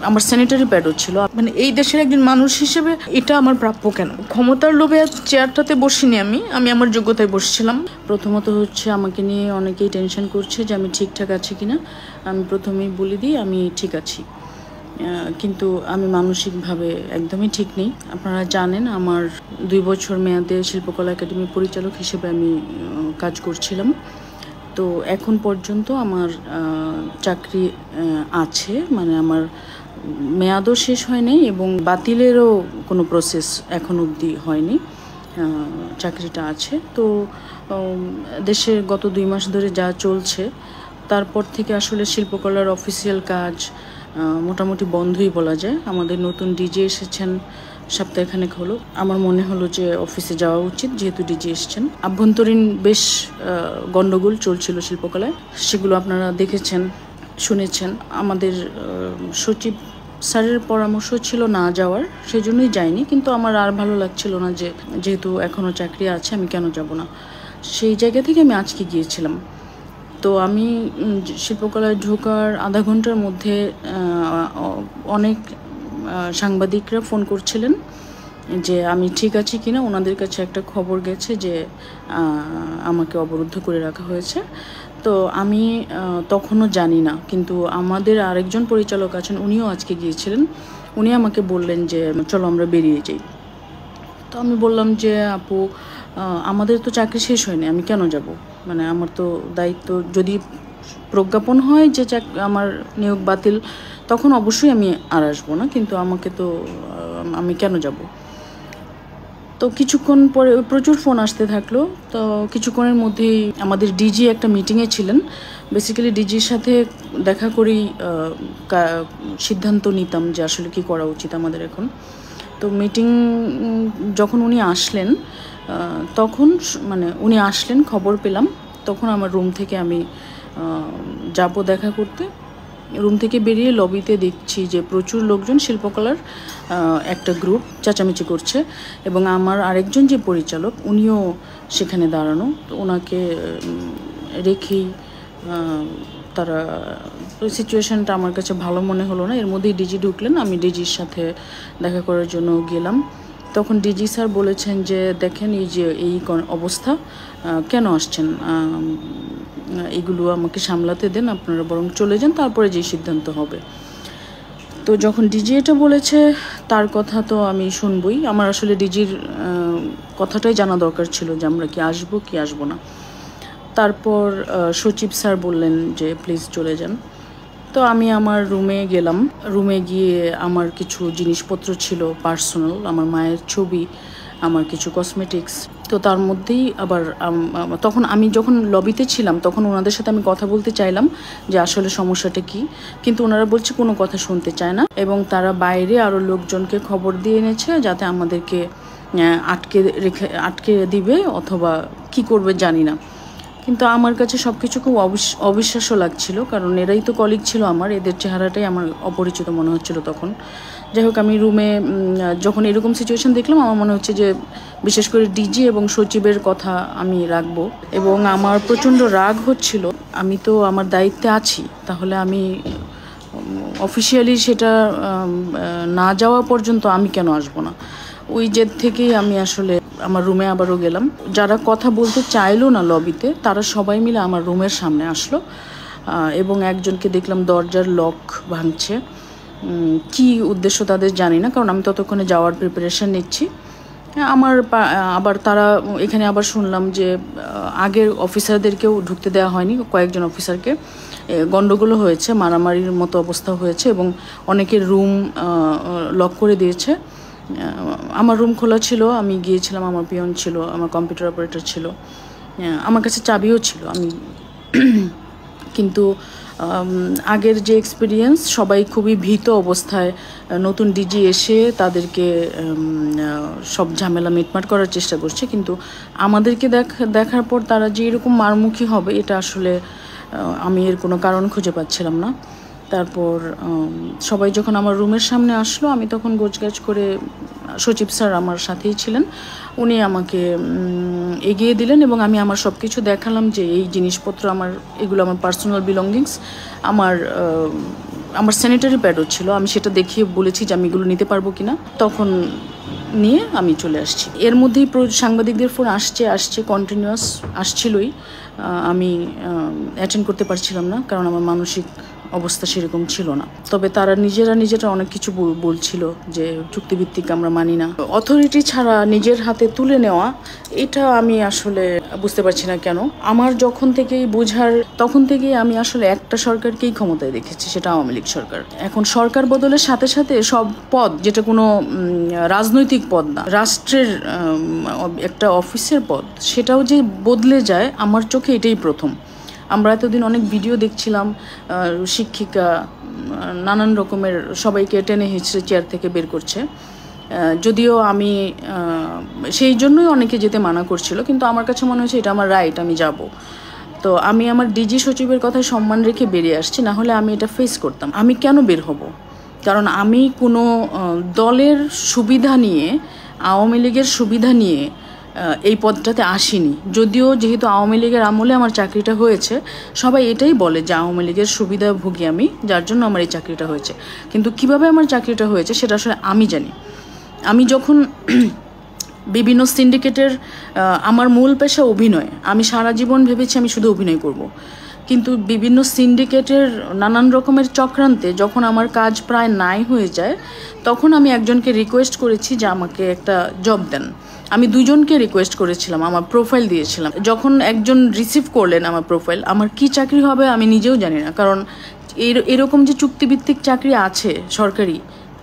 আমার স্যানিটারি প্যাডও ছিল। মানে এই দেশের একজন মানুষ হিসেবে এটা আমার প্রাপ্য কেন? ক্ষমতার লোভে চেয়ারটাতে বসিনি, আমি আমার যোগ্যতায় বসছিলাম। প্রথমত হচ্ছে আমাকে নিয়ে অনেকেই টেনশন করছে যে আমি ঠিকঠাক আছি কিনা। আমি প্রথমেই বলে দিই আমি ঠিক আছি, কিন্তু আমি মানসিকভাবে একদমই ঠিক নেই। আপনারা জানেন আমার 2 বছর মেয়াদে শিল্পকলা একাডেমির পরিচালক হিসেবে আমি কাজ করছিলাম। তো এখন পর্যন্ত আমার চাকরি আছে, মানে আমার মেয়াদও শেষ হয়নি এবং বাতিলেরও কোনো প্রসেস এখন অবধি হয়নি, চাকরিটা আছে। তো দেশের গত 2 মাস ধরে যা চলছে তারপর থেকে আসলে শিল্পকলার অফিসিয়াল কাজ মোটামুটি বন্ধই বলা যায়। আমাদের নতুন ডিজি এসেছেন সপ্তাহখানেক হলো। আমার মনে হলো যে অফিসে যাওয়া উচিত, যেহেতু ডিজি এসেছেন। আভ্যন্তরীণ বেশ গণ্ডগোল চলছিল শিল্পকলায়, সেগুলো আপনারা দেখেছেন, শুনেছেন। আমাদের সচিব স্যারের পরামর্শ ছিল না যাওয়ার, সেই জন্যই যাইনি। কিন্তু আমার আর ভালো লাগছিল না যে যেহেতু এখনও চাকরি আছে আমি কেন যাব না, সেই জায়গা থেকে আমি আজকে গিয়েছিলাম। তো আমি শিল্পকলায় ঢোকার আধা ঘন্টার মধ্যে অনেক সাংবাদিকরা ফোন করছিলেন যে আমি ঠিক আছি কিনা। ওনাদের কাছে একটা খবর গেছে যে আমাকে অবরুদ্ধ করে রাখা হয়েছে। তো আমি তখনও জানি না, কিন্তু আমাদের আরেকজন পরিচালক আছেন, উনিও আজকে গিয়েছিলেন। উনি আমাকে বললেন যে চলো আমরা বেরিয়ে যাই। তো আমি বললাম যে আপু আমাদের তো চাকরি শেষ হয়নি, আমি কেন যাব? মানে আমার তো দায়িত্ব, যদি প্রজ্ঞাপন হয় যে আমার নিয়োগ বাতিল, তখন অবশ্যই আমি আর আসবো না, কিন্তু আমাকে তো আমি কেন যাব? তো কিছুক্ষণ পরে প্রচুর ফোন আসতে থাকলো। তো কিছুক্ষণের মধ্যেই আমাদের ডিজি একটা মিটিংয়ে ছিলেন। বেসিক্যালি ডিজির সাথে দেখা করেই সিদ্ধান্ত নিতাম যে আসলে কি করা উচিত আমাদের এখন। তো মিটিং যখন উনি আসলেন, তখন মানে উনি আসলেন খবর পেলাম, তখন আমার রুম থেকে আমি যাব দেখা করতে। রুম থেকে বেরিয়ে লবিতে দেখছি যে প্রচুর লোকজন, শিল্পকলার একটা গ্রুপ চেঁচামেচি করছে এবং আমার আরেকজন যে পরিচালক উনিও সেখানে দাঁড়ানো। তো ওনাকে রেখেই তারা, সিচুয়েশানটা আমার কাছে ভালো মনে হলো না। এর মধ্যেই ডিজি ঢুকলেন, আমি ডিজির সাথে দেখা করার জন্য গেলাম। তখন ডিজি স্যার বলেছেন যে দেখেন এই যে এই অবস্থা, কেন আসছেন, এগুলো আমাকে সামলাতে দেন, আপনারা বরং চলে যান, তারপরে যে সিদ্ধান্ত হবে। তো যখন ডিজি এটা বলেছে তার কথা তো আমি শুনবই। আমার আসলে ডিজির কথাটাই জানা দরকার ছিল যে আমরা কি আসবো কি আসবো না। তারপর সচিব স্যার বললেন যে প্লিজ চলে যান। তো আমি আমার রুমে গেলাম। রুমে গিয়ে আমার কিছু জিনিসপত্র ছিল পার্সোনাল, আমার মায়ের ছবি, আমার কিছু কসমেটিক্স। তো তার মধ্যেই আবার তখন আমি যখন লবিতে ছিলাম তখন ওনাদের সাথে আমি কথা বলতে চাইলাম যে আসলে সমস্যাটা কি, কিন্তু ওনারা বলছে কোনো কথা শুনতে চায় না এবং তারা বাইরে আরও লোকজনকে খবর দিয়ে এনেছে যাতে আমাদেরকে আটকে দিবে অথবা কি করবে জানি না। কিন্তু আমার কাছে সব কিছু খুব অবিশ্বাস্য লাগছিল, কারণ এরাই তো কলিগ ছিল আমার, এদের চেহারাটাই আমার অপরিচিত মনে হচ্ছিল তখন। যাই হোক, আমি রুমে যখন এরকম সিচুয়েশন দেখলাম আমার মনে হচ্ছে যে বিশেষ করে ডিজি এবং সচিবের কথা আমি রাখবো, এবং আমার প্রচণ্ড রাগ হচ্ছিল। আমি তো আমার দায়িত্বে আছি, তাহলে আমি অফিসিয়ালি সেটা না যাওয়া পর্যন্ত আমি কেন আসবো না? ওই জেদ থেকেই আমি আসলে আমার রুমে আবারও গেলাম। যারা কথা বলতে চাইলো না লবিতে, তারা সবাই মিলে আমার রুমের সামনে আসলো এবং একজনকে দেখলাম দরজার লক ভাঙছে। কি উদ্দেশ্য তাদের জানি না, কারণ আমি ততক্ষণে যাওয়ার প্রিপারেশন নিচ্ছি। আবার তারা এখানে আবার শুনলাম যে আগের অফিসারদেরকেও ঢুকতে দেওয়া হয়নি, কয়েকজন অফিসারকে গণ্ডগোলও হয়েছে, মারামারির মতো অবস্থা হয়েছে এবং অনেকের রুম লক করে দিয়েছে। আমার রুম খোলা ছিল, আমি গিয়েছিলাম, আমার পিয়ন ছিল, আমার কম্পিউটার অপারেটর ছিল, আমার কাছে চাবিও ছিল। কিন্তু আগের যে এক্সপিরিয়েন্স, সবাই খুবই ভীত অবস্থায়, নতুন ডিজি এসে তাদেরকে সব ঝামেলা মিটমাট করার চেষ্টা করছে, কিন্তু আমাদেরকে দেখার পর তারা যে এরকম মারমুখী হবে এটা আসলে আমি এর কোনো কারণ খুঁজে পাচ্ছিলাম না। তারপর সবাই যখন আমার রুমের সামনে আসলো, আমি তখন গোছগাছ করে, সচিব স্যার আমার সাথেই ছিলেন, উনি আমাকে এগিয়ে দিলেন এবং আমি আমার সব কিছু দেখালাম যে এই জিনিসপত্র আমার, এগুলো আমার পার্সোনাল বিলঙ্গিংস, আমার আমার স্যানিটারি প্যাডও ছিল, আমি সেটা দেখিয়ে বলেছি যে আমি এগুলো নিতে পারবো কিনা, তখন নিয়ে আমি চলে আসছি। এর মধ্যেই সাংবাদিকদের ফোন আসছে কন্টিনিউয়াস আসছিলই। আমি অ্যাটেন্ড করতে পারছিলাম না, কারণ আমার মানসিক অবস্থা সেরকম ছিল না। তবে তারা নিজেরা অনেক কিছু বলছিল যে চুক্তিভিত্তিক আমরা মানি না, অথরিটি ছাড়া নিজের হাতে তুলে নেওয়া, এটা আমি আসলে বুঝতে পারছি না কেন। আমার যখন থেকেই বোঝার তখন থেকেই আমি আসলে একটা সরকারকেই ক্ষমতায় দেখেছি, সেটা আওয়ামী লীগ সরকার। এখন সরকার বদলের সাথে সাথে সব পদ, যেটা কোনো রাজনৈতিক পদ না, রাষ্ট্রের একটা অফিসের পদ, সেটাও যে বদলে যায়, আমার চোখে এটাই প্রথম। আমরা এতদিন অনেক ভিডিও দেখছিলাম, শিক্ষিকা নানান রকমের সবাইকে টেনে হিঁচড়ে চেয়ার থেকে বের করছে, যদিও আমি সেই জন্যই অনেকে যেতে মানা করছিল, কিন্তু আমার কাছে মনে হয়েছে এটা আমার রাইট, আমি যাব। তো আমি আমার ডিজি সচিবের কথায় সম্মান রেখে বেরিয়ে আসছি, না হলে আমি এটা ফেস করতাম। আমি কেন বের হব? কারণ আমি কোনো দলের সুবিধা নিয়ে, আওয়ামী লীগের সুবিধা নিয়ে এই পদটাতে আসিনি। যদিও যেহেতু আওয়ামী লীগের আমলে আমার চাকরিটা হয়েছে, সবাই এটাই বলে যে আওয়ামী লীগের সুবিধা ভুগি আমি, যার জন্য আমার এই চাকরিটা হয়েছে। কিন্তু কিভাবে আমার চাকরিটা হয়েছে সেটা আসলে আমি জানি। আমি যখন বিভিন্ন সিন্ডিকেটের, আমার মূল পেশা অভিনয়, আমি সারা জীবন ভেবেছি আমি শুধু অভিনয় করব। কিন্তু বিভিন্ন সিন্ডিকেটের নানান রকমের চক্রান্তে যখন আমার কাজ প্রায় নাই হয়ে যায়, তখন আমি একজনকে রিকোয়েস্ট করেছি যে আমাকে একটা জব দেন। আমি দুজনকে রিকোয়েস্ট করেছিলাম, আমার প্রোফাইল দিয়েছিলাম। যখন একজন রিসিভ করলেন আমার প্রোফাইল, আমার কি চাকরি হবে আমি নিজেও জানি না, কারণ এরকম যে চুক্তিভিত্তিক চাকরি আছে সরকারি,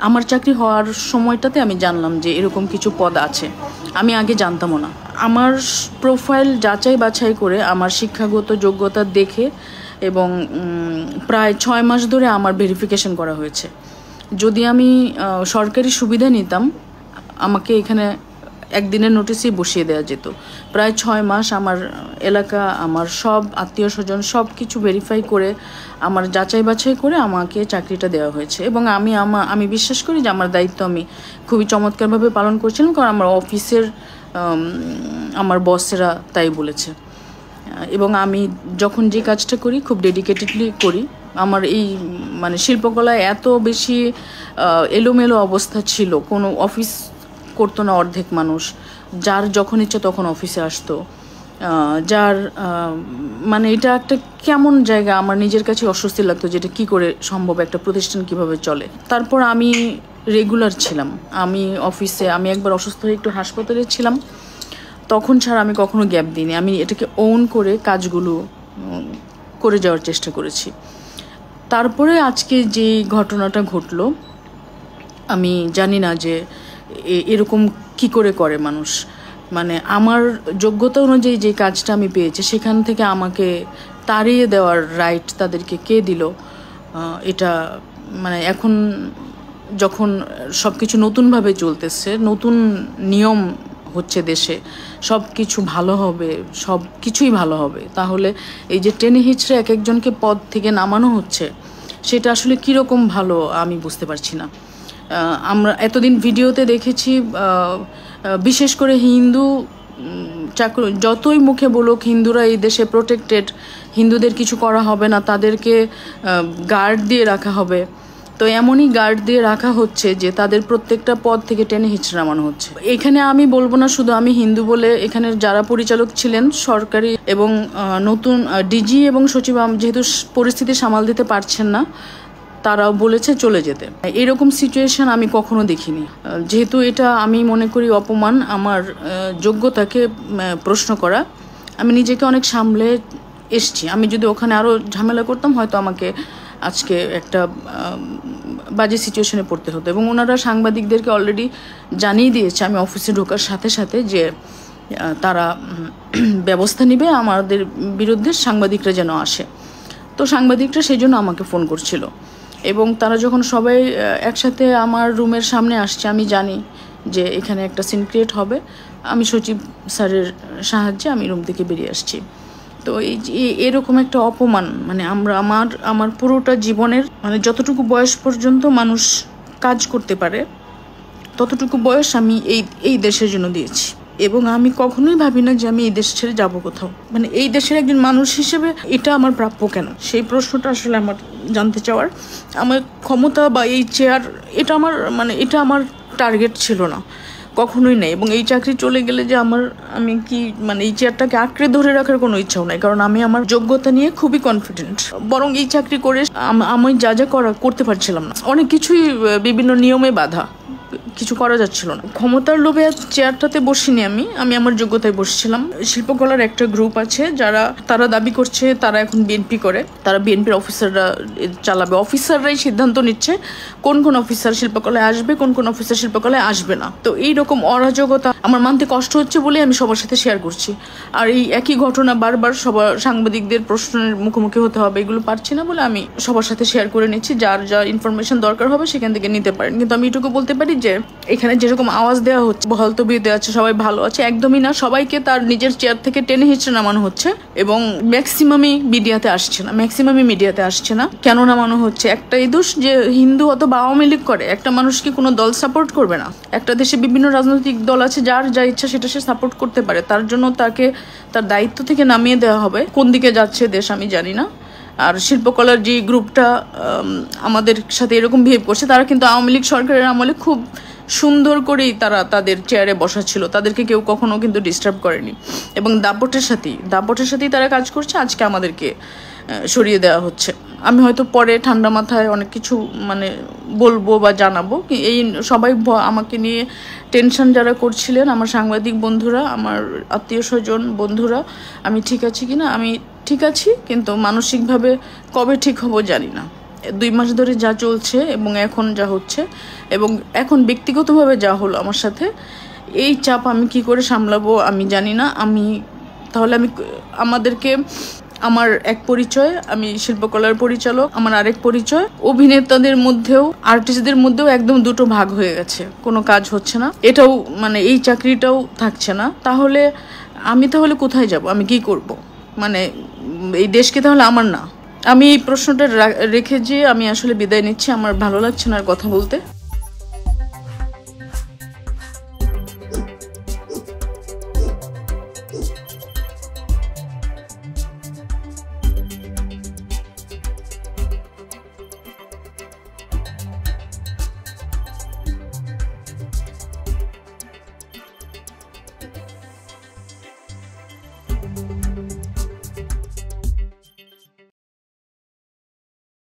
আমার চাকরি হওয়ার সময়টাতে আমি জানলাম যে এরকম কিছু পদ আছে, আমি আগে জানতামও না। আমার প্রোফাইল যাচাই বাছাই করে আমার শিক্ষাগত যোগ্যতা দেখে এবং প্রায় 6 মাস ধরে আমার ভেরিফিকেশন করা হয়েছে। যদি আমি সরকারি সুবিধা নিতাম, আমাকে এখানে একদিনের নোটিসেই বসিয়ে দেওয়া যেত। প্রায় 6 মাস আমার এলাকা, আমার সব আত্মীয় স্বজন সব কিছু ভেরিফাই করে, আমার যাচাই বাছাই করে আমাকে চাকরিটা দেওয়া হয়েছে। এবং আমি বিশ্বাস করি যে আমার দায়িত্ব আমি খুবই চমৎকারভাবে পালন করছিলাম, কারণ আমার অফিসের আমার বসেরা তাই বলেছে। এবং আমি যখন যে কাজটা করি খুব ডেডিকেটেডলি করি। আমার এই শিল্পকলায় এত বেশি এলোমেলো অবস্থা ছিল, কোনো অফিস করতো না অর্ধেক মানুষ, যার যখন ইচ্ছা তখন অফিসে আসতো, যার এটা একটা কেমন জায়গা, আমার নিজের কাছে অস্বস্তি লাগতো যে এটা কী করে সম্ভব, একটা প্রতিষ্ঠান কিভাবে চলে। তারপর আমি রেগুলার ছিলাম, আমি অফিসে, আমি একবার অসুস্থ হয়ে একটু হাসপাতালে ছিলাম, তখন ছাড়া আমি কখনো গ্যাপ দিইনি। আমি এটাকে ওন করে কাজগুলো করে যাওয়ার চেষ্টা করেছি। তারপরে আজকে যে ঘটনাটা ঘটলো, আমি জানি না যে এরকম কি করে মানুষ। আমার যোগ্যতা অনুযায়ী যে কাজটা আমি পেয়েছি, সেখান থেকে আমাকে তাড়িয়ে দেওয়ার রাইট তাদেরকে কে দিল? এটা এখন যখন সব কিছু নতুনভাবে চলতেছে, নতুন নিয়ম হচ্ছে দেশে, সব কিছু ভালো হবে, সব কিছুই ভালো হবে, তাহলে এই যে টেনে হিচড়ে এক একজনকে পদ থেকে নামানো হচ্ছে, সেটা আসলে কীরকম ভালো আমি বুঝতে পারছি না। আমরা এতদিন ভিডিওতে দেখেছি, বিশেষ করে হিন্দু চাকরি, যতই মুখে বলুক হিন্দুরা এই দেশে প্রোটেক্টেড, হিন্দুদের কিছু করা হবে না, তাদেরকে গার্ড দিয়ে রাখা হবে। তো এমনই গার্ড দিয়ে রাখা হচ্ছে যে তাদের প্রত্যেকটা পদ থেকে টেনে হিচড়ে নামানো হচ্ছে। এখানে আমি বলবো না শুধু আমি হিন্দু বলে, এখানে যারা পরিচালক ছিলেন সরকারি এবং নতুন ডিজি এবং সচিব, যেহেতু পরিস্থিতি সামাল দিতে পারছেন না, তারাও বলেছে চলে যেতে। এরকম সিচুয়েশন আমি কখনো দেখিনি। যেহেতু এটা আমি মনে করি অপমান, আমার যোগ্যতাকে প্রশ্ন করা। আমি নিজেকে অনেক সামলে এসছি। আমি যদি ওখানে আরও ঝামেলা করতাম, হয়তো আমাকে আজকে একটা বাজে সিচুয়েশনে পড়তে হতো। এবং ওনারা সাংবাদিকদেরকে অলরেডি জানিয়ে দিয়েছে আমি অফিসে ঢোকার সাথে সাথে যে তারা ব্যবস্থা নেবে আমাদের বিরুদ্ধে, সাংবাদিকরা যেন আসে। তো সাংবাদিকরা সেই জন্য আমাকে ফোন করছিল। এবং তারা যখন সবাই একসাথে আমার রুমের সামনে আসছে, আমি জানি যে এখানে একটা সিন ক্রিয়েট হবে, আমি সচিব স্যারের সাহায্যে আমি রুম থেকে বেরিয়ে আসছি। তো এই যে এরকম একটা অপমান, আমার পুরোটা জীবনের যতটুকু বয়স পর্যন্ত মানুষ কাজ করতে পারে, ততটুকু বয়স আমি এই দেশের জন্য দিয়েছি। এবং আমি কখনোই ভাবি না যে আমি এই দেশ ছেড়ে যাবো কোথাও। মানে এই দেশের একজন মানুষ হিসেবে এটা আমার প্রাপ্য কেন, সেই প্রশ্নটা আসলে আমার জানতে চাওয়ার। আমার ক্ষমতা বা এই চেয়ার এটা আমার টার্গেট ছিল না, কখনোই নেই। এবং এই চাকরি চলে গেলে যে আমি কি এই চেয়ারটাকে আঁকড়ে ধরে রাখার কোনো ইচ্ছাও নাই, কারণ আমি আমার যোগ্যতা নিয়ে খুবই কনফিডেন্ট। বরং এই চাকরি করে আমি যা করতে পারছিলাম না, অনেক কিছুই বিভিন্ন নিয়মে বাধা, কিছু করা যাচ্ছিল না। ক্ষমতার লোভে চেয়ারটাতে বসিনি আমি আমার যোগ্যতায় বসছিলাম। শিল্পকলার একটা গ্রুপ আছে তারা দাবি করছে তারা এখন বিএনপি করে, তারা বিএনপির অফিসাররা চালাবে, অফিসাররাই সিদ্ধান্ত নিচ্ছে কোন অফিসার শিল্পকলায় আসবে, কোন অফিসার শিল্পকলায় আসবে না। তো এইরকম অরাজকতা আমার মানতে কষ্ট হচ্ছে বলে আমি সবার সাথে শেয়ার করছি। আর এই একই ঘটনা বারবার সাংবাদিকদের প্রশ্নের মুখোমুখি হতে হবে, এগুলো পারছি না বলে আমি সবার সাথে শেয়ার করে নিচ্ছি। যার যা ইনফরমেশন দরকার হবে সেখান থেকে নিতে পারেন। কিন্তু আমি এটুকু বলতে পারি যে এখানে যেরকম আওয়াজ দেওয়া হচ্ছে, বহালতবিয়ে দেওয়া আছে, সবাই ভালো আছে, একদমই না। সবাইকে তার নিজের চেয়ার থেকে টেনে হিঁচড়ে নামানো হচ্ছে এবং ম্যাক্সিমামই মিডিয়াতে আসছে না। কেন নামানো হচ্ছে? একটাই দোষ যে হিন্দু অথবা আওয়ামী লীগ করে, একটা মানুষ কি কোনো দল সাপোর্ট করবে না? একটা দেশে বিভিন্ন রাজনৈতিক দল আছে, যার যা ইচ্ছা সেটা সে সাপোর্ট করতে পারে, তার জন্য তাকে তার দায়িত্ব থেকে নামিয়ে দেওয়া হবে। কোন দিকে যাচ্ছে দেশ আমি জানি না। আর শিল্পকলার যে গ্রুপটা আমাদের সাথে এরকম বিহেভ করছে, তারা কিন্তু আওয়ামী লীগ সরকারের আমলে খুব সুন্দর করেই তারা তাদের চেয়ারে বসা ছিল, তাদেরকে কেউ কখনো কিন্তু ডিস্টার্ব করেনি এবং দাপটের সাথেই তারা কাজ করছে। আজকে আমাদেরকে সরিয়ে দেওয়া হচ্ছে। আমি হয়তো পরে ঠান্ডা মাথায় অনেক কিছু বলবো বা জানাবো। এই সবাই আমাকে নিয়ে টেনশন যারা করছিলেন, আমার সাংবাদিক বন্ধুরা, আমার আত্মীয় স্বজন বন্ধুরা, আমি ঠিক আছি কিনা, আমি ঠিক আছি, কিন্তু মানসিকভাবে কবে ঠিক হব জানি না। 2 মাস ধরে যা চলছে এবং এখন যা হচ্ছে এবং এখন ব্যক্তিগতভাবে যা হলো আমার সাথে, এই চাপ আমি কি করে সামলাবো আমি জানি না। আমাদেরকে আমার এক পরিচয়, আমি শিল্পকলার পরিচালক, আমার আরেক পরিচয়, অভিনেতাদের মধ্যেও আর্টিস্টদের মধ্যেও একদম দুটো ভাগ হয়ে গেছে, কোনো কাজ হচ্ছে না। এটাও এই চাকরিটাও থাকছে না। তাহলে আমি কোথায় যাব? আমি কি করব? এই দেশকে তাহলে আমার না? আমি এই প্রশ্নটা রেখে যে আমি আসলে বিদায় নিচ্ছি। আমার ভালো লাগছে না আর কথা বলতে।